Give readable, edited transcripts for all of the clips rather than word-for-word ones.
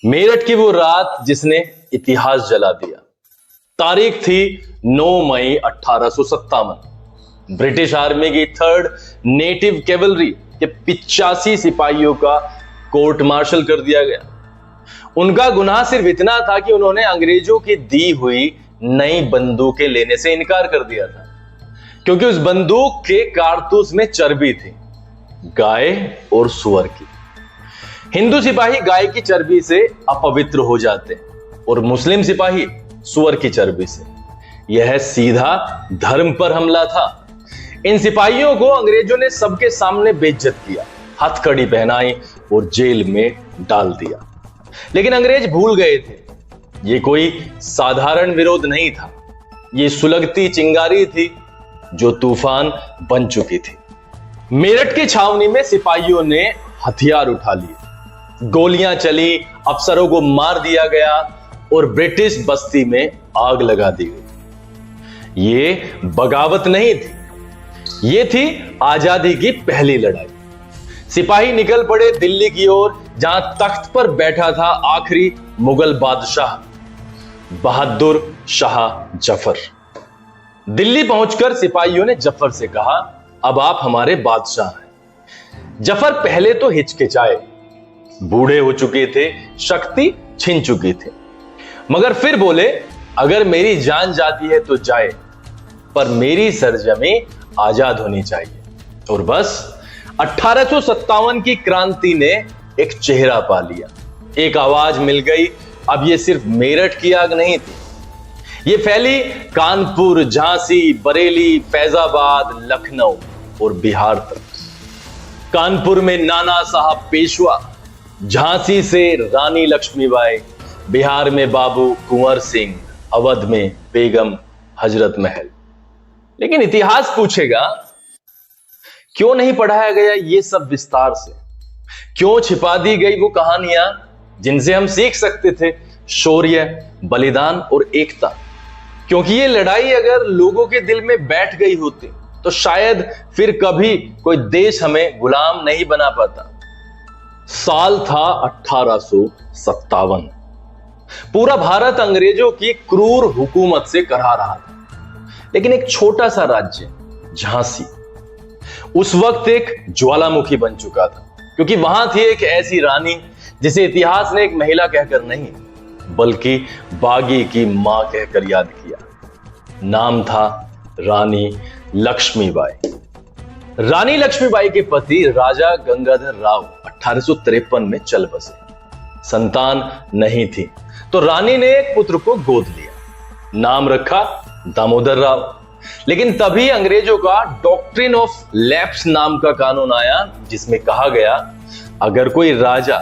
मेरठ की वो रात जिसने इतिहास जला दिया। तारीख थी 9 मई 1857। ब्रिटिश आर्मी की थर्ड नेटिव कैवलरी के 85 सिपाहियों का कोर्ट मार्शल कर दिया गया। उनका गुनाह सिर्फ इतना था कि उन्होंने अंग्रेजों की दी हुई नई बंदूकें लेने से इनकार कर दिया था, क्योंकि उस बंदूक के कारतूस में चर्बी थी, गाय और सुअर की। हिंदू सिपाही गाय की चर्बी से अपवित्र हो जाते और मुस्लिम सिपाही सुअर की चर्बी से। यह सीधा धर्म पर हमला था। इन सिपाहियों को अंग्रेजों ने सबके सामने बेइज्जत किया, हथकड़ी पहनाई और जेल में डाल दिया। लेकिन अंग्रेज भूल गए थे, ये कोई साधारण विरोध नहीं था, ये सुलगती चिंगारी थी जो तूफान बन चुकी थी। मेरठ की छावनी में सिपाहियों ने हथियार उठा लिए, गोलियां चली, अफसरों को मार दिया गया और ब्रिटिश बस्ती में आग लगा दी गई। ये बगावत नहीं थी, ये थी आजादी की पहली लड़ाई। सिपाही निकल पड़े दिल्ली की ओर, जहां तख्त पर बैठा था आखिरी मुगल बादशाह बहादुर शाह जफर। दिल्ली पहुंचकर सिपाहियों ने जफर से कहा, अब आप हमारे बादशाह हैं। जफर पहले तो हिचकिचाए, बूढ़े हो चुके थे, शक्ति छिन चुकी थी, मगर फिर बोले, अगर मेरी जान जाती है तो जाए, पर मेरी सरजमी आजाद होनी चाहिए। और बस 1857 की क्रांति ने एक चेहरा पा लिया, एक आवाज मिल गई। अब ये सिर्फ मेरठ की आग नहीं थी, ये फैली कानपुर, झांसी, बरेली, फैजाबाद, लखनऊ और बिहार तक। कानपुर में नाना साहब पेशवा, झांसी से रानी लक्ष्मीबाई, बिहार में बाबू कुंवर सिंह, अवध में बेगम हजरत महल। लेकिन इतिहास पूछेगा, क्यों नहीं पढ़ाया गया ये सब विस्तार से? क्यों छिपा दी गई वो कहानियां जिनसे हम सीख सकते थे शौर्य, बलिदान और एकता? क्योंकि ये लड़ाई अगर लोगों के दिल में बैठ गई होती तो शायद फिर कभी कोई देश हमें गुलाम नहीं बना पाता। साल था 1857। पूरा भारत अंग्रेजों की क्रूर हुकूमत से करहा रहा था। लेकिन एक छोटा सा राज्य झांसी उस वक्त एक ज्वालामुखी बन चुका था, क्योंकि वहां थी एक ऐसी रानी जिसे इतिहास ने एक महिला कहकर नहीं बल्कि बागी की मां कहकर याद किया। नाम था रानी लक्ष्मीबाई। रानी लक्ष्मीबाई के पति राजा गंगाधर राव 1853 में चल बसे। संतान नहीं थी तो रानी ने एक पुत्र को गोद लिया, नाम रखा दामोदर राव। लेकिन तभी अंग्रेजों का डॉक्ट्रिन ऑफ लैप्स नाम का कानून आया, जिसमें कहा गया, अगर कोई राजा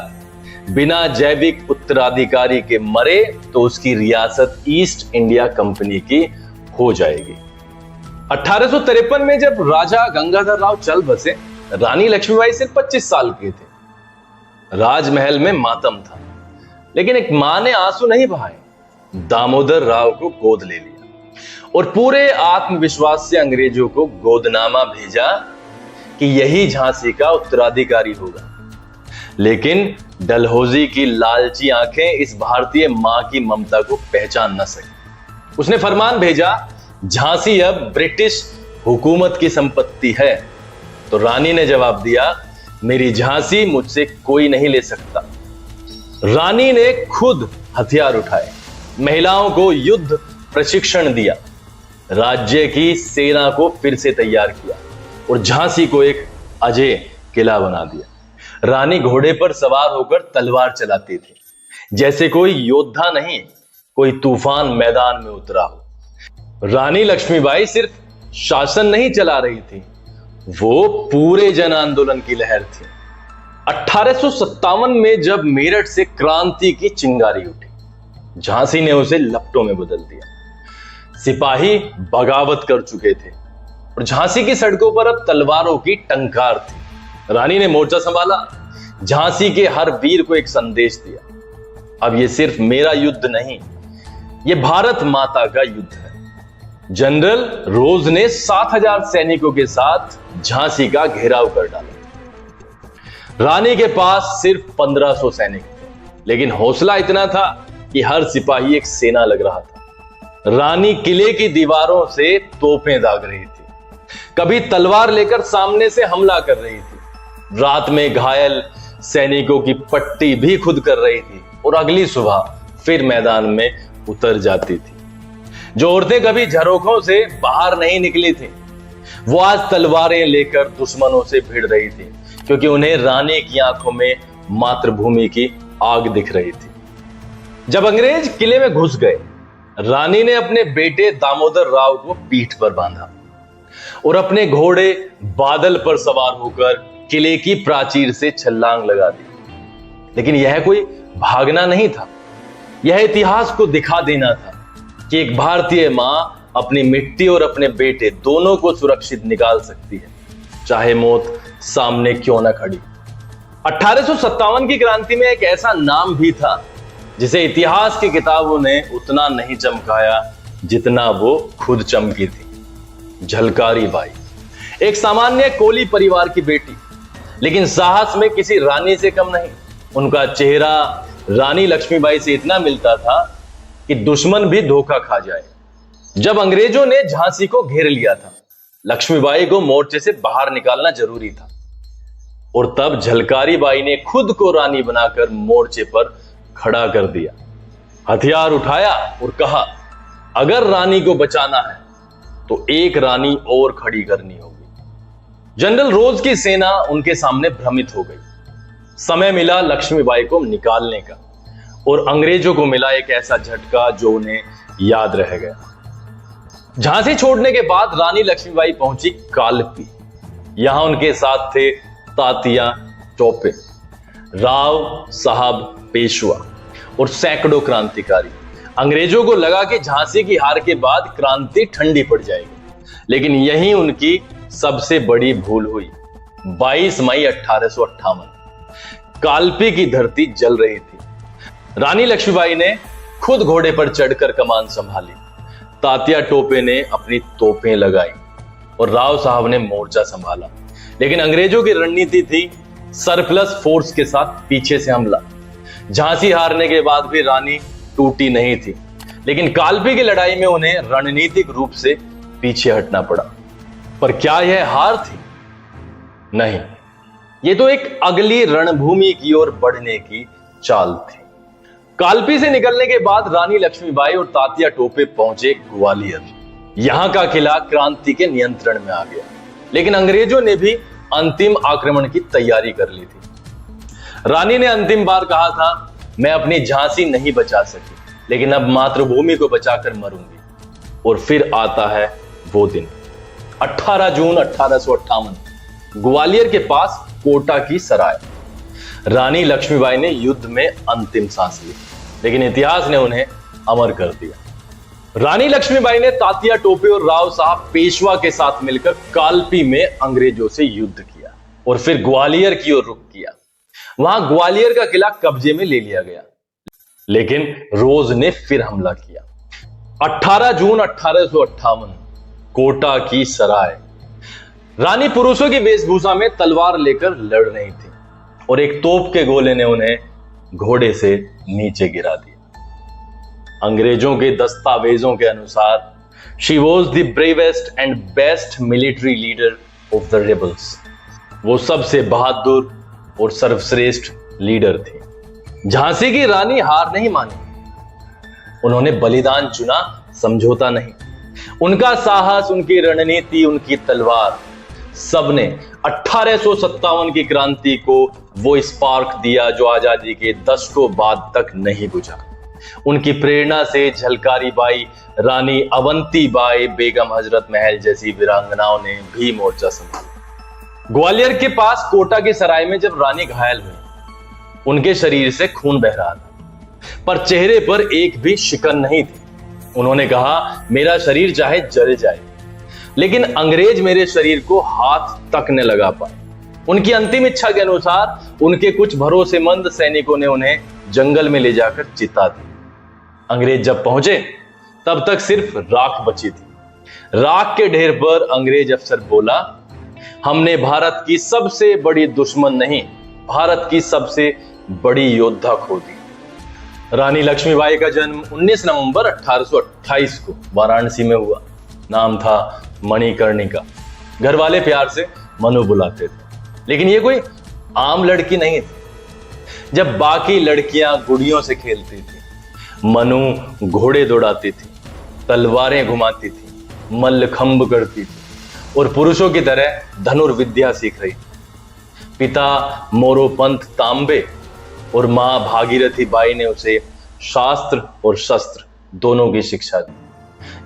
बिना जैविक उत्तराधिकारी के मरे तो उसकी रियासत ईस्ट इंडिया कंपनी की हो जाएगी। 1853 में जब राजा गंगाधर राव चल बसे, रानी लक्ष्मीबाई सिर्फ 25 साल के थे। राजमहल में मातम था, लेकिन एक मां ने आंसू नहीं बहाए, दामोदर राव को गोद ले लिया और पूरे आत्मविश्वास से अंग्रेजों को गोदनामा भेजा कि यही झांसी का उत्तराधिकारी होगा। लेकिन डलहौजी की लालची आंखें इस भारतीय मां की ममता को पहचान न सकी। उसने फरमान भेजा, झांसी अब ब्रिटिश हुकूमत की संपत्ति है। तो रानी ने जवाब दिया, मेरी झांसी मुझसे कोई नहीं ले सकता। रानी ने खुद हथियार उठाए, महिलाओं को युद्ध प्रशिक्षण दिया, राज्य की सेना को फिर से तैयार किया और झांसी को एक अजय किला बना दिया। रानी घोड़े पर सवार होकर तलवार चलाती थी, जैसे कोई योद्धा नहीं, कोई तूफान मैदान में उतरा हो। रानी लक्ष्मीबाई सिर्फ शासन नहीं चला रही थी, वो पूरे जन आंदोलन की लहर थी। 1857 में जब मेरठ से क्रांति की चिंगारी उठी, झांसी ने उसे लपटों में बदल दिया। सिपाही बगावत कर चुके थे और झांसी की सड़कों पर अब तलवारों की टंकार थी। रानी ने मोर्चा संभाला, झांसी के हर वीर को एक संदेश दिया, अब यह सिर्फ मेरा युद्ध नहीं, यह भारत माता का युद्ध है। जनरल रोज ने 7000 सैनिकों के साथ झांसी का घेराव कर डाला। रानी के पास सिर्फ 1500 सैनिक थे, लेकिन हौसला इतना था कि हर सिपाही एक सेना लग रहा था। रानी किले की दीवारों से तोपें दाग रही थी, कभी तलवार लेकर सामने से हमला कर रही थी, रात में घायल सैनिकों की पट्टी भी खुद कर रही थी और अगली सुबह फिर मैदान में उतर जाती थी। जो औरतें कभी झरोखों से बाहर नहीं निकली थी, वो आज तलवारें लेकर दुश्मनों से भिड़ रही थी, क्योंकि उन्हें रानी की आंखों में मातृभूमि की आग दिख रही थी। जब अंग्रेज किले में घुस गए, रानी ने अपने बेटे दामोदर राव को पीठ पर बांधा और अपने घोड़े बादल पर सवार होकर किले की प्राचीर से छलांग लगा दी। लेकिन यह कोई भागना नहीं था, यह इतिहास को दिखा देना था कि एक भारतीय मां अपनी मिट्टी और अपने बेटे दोनों को सुरक्षित निकाल सकती है, चाहे मौत सामने क्यों ना खड़ी। 1857 की क्रांति में एक ऐसा नाम भी था जिसे इतिहास की किताबों ने उतना नहीं चमकाया जितना वो खुद चमकी थी। झलकारी बाई, एक सामान्य कोली परिवार की बेटी, लेकिन साहस में किसी रानी से कम नहीं। उनका चेहरा रानी लक्ष्मीबाई से इतना मिलता था कि दुश्मन भी धोखा खा जाए। जब अंग्रेजों ने झांसी को घेर लिया था, लक्ष्मीबाई को मोर्चे से बाहर निकालना जरूरी था, और तब झलकारी बाई ने खुद को रानी बनाकर मोर्चे पर खड़ा कर दिया, हथियार उठाया और कहा, अगर रानी को बचाना है तो एक रानी और खड़ी करनी होगी। जनरल रोज की सेना उनके सामने भ्रमित हो गई। समय मिला लक्ष्मीबाई को निकालने का, और अंग्रेजों को मिला एक ऐसा झटका जो उन्हें याद रह गया। झांसी छोड़ने के बाद रानी लक्ष्मीबाई पहुंची कालपी। यहां उनके साथ थे तात्या टोपे, राव साहब पेशवा और सैकड़ों क्रांतिकारी। अंग्रेजों को लगा कि झांसी की हार के बाद क्रांति ठंडी पड़ जाएगी, लेकिन यही उनकी सबसे बड़ी भूल हुई। 22 मई 1858 कालपी की धरती जल रही थी। रानी लक्ष्मीबाई ने खुद घोड़े पर चढ़कर कमान संभाली, तात्या टोपे ने अपनी तोपें लगाई और राव साहब ने मोर्चा संभाला। लेकिन अंग्रेजों की रणनीति थी सरप्लस फोर्स के साथ पीछे से हमला। झांसी हारने के बाद भी रानी टूटी नहीं थी, लेकिन कालपी की लड़ाई में उन्हें रणनीतिक रूप से पीछे हटना पड़ा। पर क्या यह हार थी? नहीं, यह तो एक अगली रणभूमि की ओर बढ़ने की चाल थी। कालपी से निकलने के बाद रानी लक्ष्मीबाई और तात्या टोपे पहुंचे ग्वालियर। यहां का किला क्रांति के नियंत्रण में आ गया, लेकिन अंग्रेजों ने भी अंतिम आक्रमण की तैयारी कर ली थी। रानी ने अंतिम बार कहा था, मैं अपनी झांसी नहीं बचा सकी, लेकिन अब मातृभूमि को बचाकर मरूंगी। और फिर आता है वो दिन, 18 जून 1858, ग्वालियर के पास कोटा की सराय। रानी लक्ष्मीबाई ने युद्ध में अंतिम सांस ली, लेकिन इतिहास ने उन्हें अमर कर दिया। रानी लक्ष्मीबाई ने तात्या टोपे और राव साहब पेशवा के साथ मिलकर कालपी में अंग्रेजों से युद्ध किया और फिर ग्वालियर की ओर रुख किया। वहां ग्वालियर का किला कब्जे में ले लिया गया, लेकिन रोज ने फिर हमला किया। 18 जून 1858 कोटा की सराय। रानी पुरुषों की वेशभूषा में तलवार लेकर लड़ रही थी और एक तोप के गोले ने उन्हें घोड़े से नीचे गिरा दिया। अंग्रेजों के दस्तावेजों के अनुसार she was the bravest and best military leader of the rebels. वो सबसे बहादुर और सर्वश्रेष्ठ लीडर थी। झांसी की रानी हार नहीं मानी, उन्होंने बलिदान चुना, समझौता नहीं। उनका साहस, उनकी रणनीति, उनकी तलवार, सबने 1857 की क्रांति को वो स्पार्क दिया जो आजादी के दशकों बाद तक नहीं बुझा। उनकी प्रेरणा से झलकारी बाई, रानी अवंती बाई, बेगम हजरत महल जैसी वीरांगनाओं ने भी मोर्चा संभाला। ग्वालियर के पास कोटा की सराय में जब रानी घायल हुई, उनके शरीर से खून बह रहा था, पर चेहरे पर एक भी शिकन नहीं थी। उन्होंने कहा, मेरा शरीर चाहे जल जाए, लेकिन अंग्रेज मेरे शरीर को हाथ तक न लगा पाए। उनकी अंतिम इच्छा के अनुसार उनके कुछ भरोसेमंद सैनिकों ने उन्हें जंगल में ले जाकर चिता दी। अंग्रेज जब पहुंचे तब तक सिर्फ राख बची थी। राख के ढेर पर अंग्रेज अफसर बोला, हमने भारत की सबसे बड़ी दुश्मन नहीं, भारत की सबसे बड़ी योद्धा खो दी। रानी लक्ष्मीबाई का जन्म 19 नवंबर 1828 को वाराणसी में हुआ। नाम था मणिकर्णिका। घर वाले प्यार से मनु बुलाते थे, लेकिन ये कोई आम लड़की नहीं थी। जब बाकी लड़कियां गुड़ियों से खेलती थी, मनु घोड़े दौड़ाती थी, तलवारें घुमाती थी, मल्लखंब करती थी और पुरुषों की तरह धनुर्विद्या सीख रही थी। पिता मोरोपंत तांबे और मां भागीरथी बाई ने उसे शास्त्र और शस्त्र दोनों की शिक्षा दी।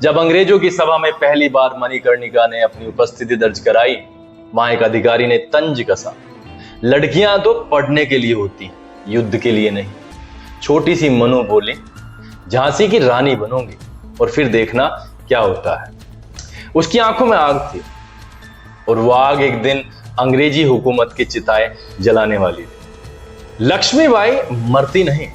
जब अंग्रेजों की सभा में पहली बार मणिकर्णिका ने अपनी उपस्थिति दर्ज कराई, वहां एक अधिकारी ने तंज कसा, लड़कियां तो पढ़ने के लिए होती हैं, युद्ध के लिए नहीं। छोटी सी मनु बोली, झांसी की रानी बनूंगी और फिर देखना क्या होता है। उसकी आंखों में आग थी और वो आग एक दिन अंग्रेजी हुकूमत की चिताएं जलाने वाली थी। लक्ष्मीबाई मरती नहीं,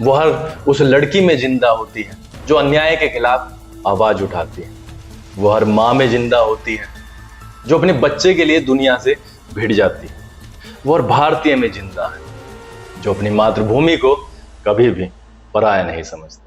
वो हर उस लड़की में जिंदा होती है जो अन्याय के खिलाफ आवाज उठाती है। वो हर मां में जिंदा होती है जो अपने बच्चे के लिए दुनिया से भिड़ जाती है। वो हर भारतीय में जिंदा है जो अपनी मातृभूमि को कभी भी पराया नहीं समझती।